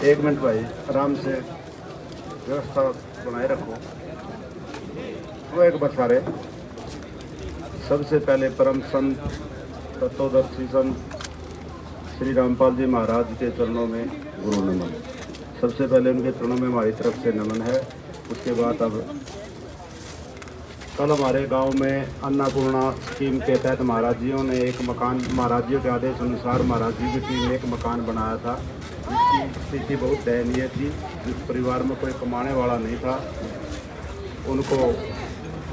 एक मिनट भाई, आराम से व्यवस्था बनाए रखो। वो एक बसारे सबसे पहले परम संत तत्वदर्शी संत श्री रामपाल जी महाराज के चरणों में गुरु नमन। सबसे पहले उनके चरणों में हमारी तरफ से नमन है। उसके बाद अब कल हमारे गांव में अन्नपूर्णा स्कीम के तहत महाराज जियों ने एक मकान, महाराज जियों के आदेश अनुसार महाराज जी की टीम ने एक मकान बनाया था, जिसकी स्थिति बहुत दयनीय थी। जिस परिवार में कोई कमाने वाला नहीं था, उनको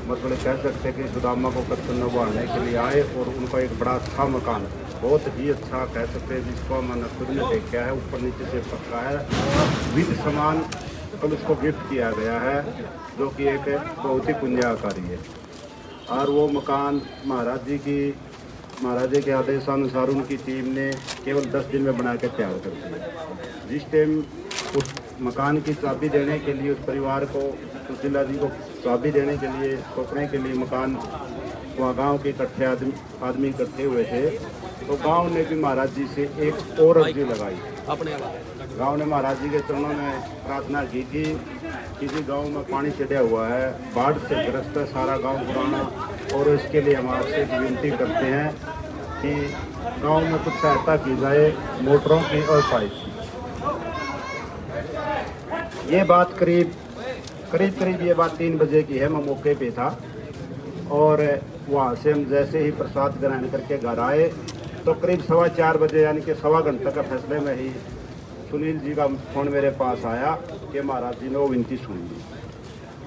मतलब कह सकते कि सुदामा को कत्ल नवाने के लिए आए और उनका एक बड़ा अच्छा मकान, बहुत ही अच्छा कह सकते हैं, जिसको मैंने खुद ने देखा है, ऊपर नीचे से पक्का है, विद सामान कल उसको गिफ्ट किया गया है, जो कि एक बहुत ही पुण्याकारी है। और वो मकान महाराज जी के आदेशानुसार उनकी टीम ने केवल 10 दिन में बना के तैयार कर दिया। जिस टाइम उस मकान की चाबी देने के लिए उस परिवार को, सुशीला जी को चाबी देने के लिए, सौंपने के लिए मकान, वहाँ गांव के इकट्ठे आदमी इकट्ठे हुए थे, तो गांव ने भी महाराज जी से एक और अर्जी लगाई। गांव ने महाराज जी के चरणों में प्रार्थना की थी, किसी गांव में पानी चढ़ा हुआ है, बाढ़ से ग्रस्त है सारा गांव पुराना, और इसके लिए हम आपसे विनती करते हैं कि गांव में कुछ सहायता की जाए मोटरों की और पाइप की। ये बात करीब ये बात 3 बजे की है। मैं मौके पे था और वहाँ से हम जैसे ही प्रसाद ग्रहण करके घर आए तो करीब 4:15 बजे, यानी कि सवा घंटे का फैसले में ही सुनील जी का फ़ोन मेरे पास आया कि महाराज जी ने वो विनती सुन ली।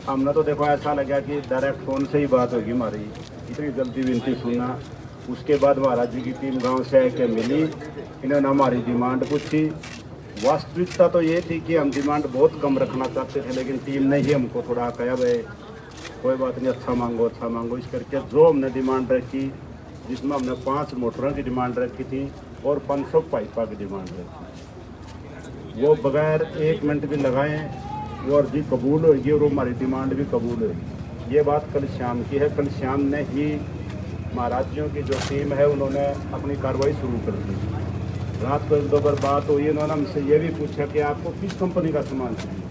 हमने तो देखो ऐसा लगा कि डायरेक्ट फ़ोन से ही बात होगी हमारी, इतनी जल्दी विनती सुनना। उसके बाद महाराज जी की टीम गांव से आके मिली, इन्होंने हमारी डिमांड पूछी। वास्तविकता तो ये थी कि हम डिमांड बहुत कम रखना चाहते थे, लेकिन टीम ने ही हमको थोड़ा कहा भाई कोई बात नहीं, अच्छा मांगो। इस करके जो हमने डिमांड रखी, जिसमें हमने 5 मोटरों की डिमांड रखी थी और 500 पाइपा की डिमांड रखी, वो बगैर 1 मिनट भी लगाए वो अर्जी कबूल होगी और वो हमारी डिमांड भी कबूल होगी। ये बात कल शाम की है। कल शाम ने ही महाराजियों की जो टीम है उन्होंने अपनी कार्रवाई शुरू कर दी। रात को 1-2 बार बात हुई, उन्होंने हमसे ये भी पूछा कि आपको किस कंपनी का सामान चाहिए,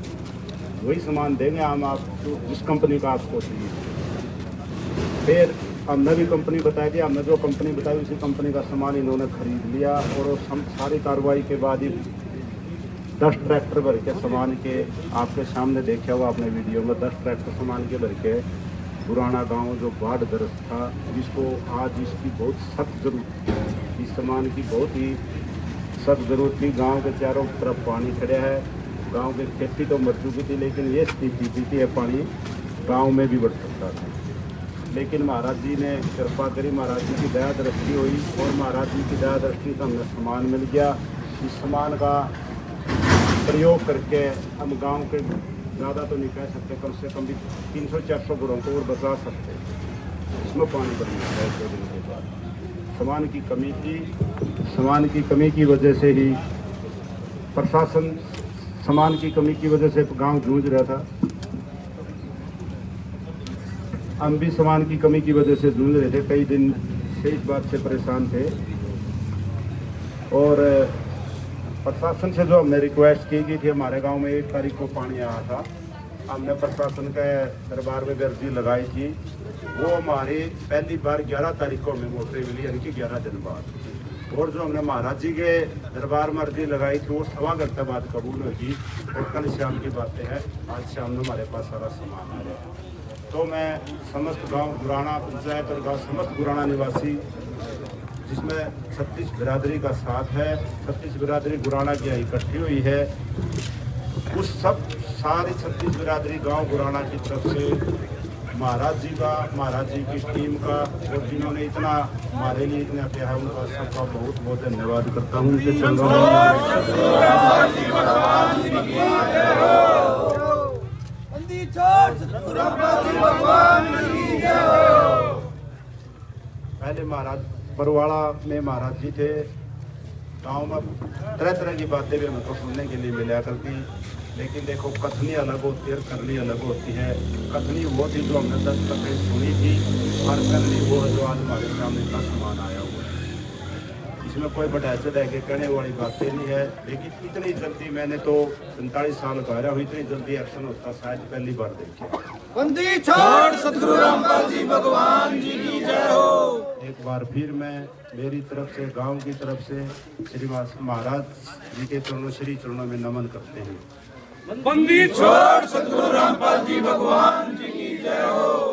वही सामान देंगे हम आपको जिस कंपनी का आपको चाहिए। फिर हमने भी कंपनी बताई थी, हमने जो कंपनी बताई उसी कंपनी का सामान इन्होंने खरीद लिया और सारी कार्रवाई के बाद ही 10 ट्रैक्टर भर के सामान के, आपके सामने देखा हुआ आपने वीडियो में, 10 ट्रैक्टर सामान के भर के पुराना गांव जो बाढ़ ग्रस्त था, जिसको आज इसकी बहुत सख्त जरूरत थी, इस सामान की बहुत ही सख्त जरूरत थी। गांव के चारों तरफ पानी खड़ा है, गांव की खेती तो मर चुकी थी, लेकिन ये स्थिति थी पानी गांव में भी बढ़ सकता था। लेकिन महाराज जी ने कृपा करी, महाराज जी की दया दृष्टि हुई और महाराज जी की दया दृष्टि से हमें सामान मिल गया। इस सामान का प्रयोग करके हम गांव के ज़्यादा तो नहीं कह सकते, कम से कम भी 300-400 घरों को और बचा सकते। इसमें पानी बढ़ गया है 2 दिन के बाद। सामान की कमी की वजह से ही प्रशासन, सामान की कमी की वजह से गांव जूझ रहा था। हम भी सामान की कमी की वजह से जूझ रहे थे, कई दिन से इस बात से परेशान थे। और प्रशासन से जो हमने रिक्वेस्ट की गई थी, हमारे गांव में 1 तारीख को पानी आया था, हमने प्रशासन के दरबार में अर्जी लगाई थी। वो हमारी पहली बार 11 तारीख को हमें मोटरें मिली, यानी कि 11 दिन बाद। और जो हमने महाराज जी के दरबार में अर्जी लगाई थी वो 1.25 घंटे बाद कबूल होगी। और कल शाम की बातें हैं, आज शाम में हमारे पास सारा सामान आ गया। तो मैं समस्त गांव गुराना पंचायत और गांव समस्त गुराना निवासी, जिसमें 36 बिरादरी का साथ है, 36 बिरादरी गुराना की इकट्ठी हुई है, उस सब सारी 36 बिरादरी गांव गुराना की तरफ से महाराज जी की टीम का, और जिन्होंने इतना हमारे लिए इतना किया है, उनका सबका बहुत बहुत धन्यवाद करता हूँ। उनके चरणों पहले महाराज परवाड़ा में महाराज जी थे। गांव में तरह तरह की बातें भी हमको सुनने के लिए मिला करती। लेकिन देखो कथनी अलग होती है और करनी अलग होती है। कथनी वो थी जो हमने 10 कथनी सुनी थी, और करनी वो है जो आज हमारे सामने का समान आया हुआ है। इसमें कोई बड़ैसे रह के कहने वाली बातें नहीं है। लेकिन इतनी जल्दी मैंने तो 45 साल कह रहा हूँ, इतनी जल्दी एक्शन होता शायद पहली बार देखे। बंदी छोड़ सतगुरु रामपाल जी भगवान जी की जय हो। एक बार फिर मैं मेरी तरफ से, गांव की तरफ से श्री महाराज जी के चरणों, श्री चरणों में नमन करते हैं। बंदी छोड़ सतगुरु रामपाल जी भगवान जी की जय हो।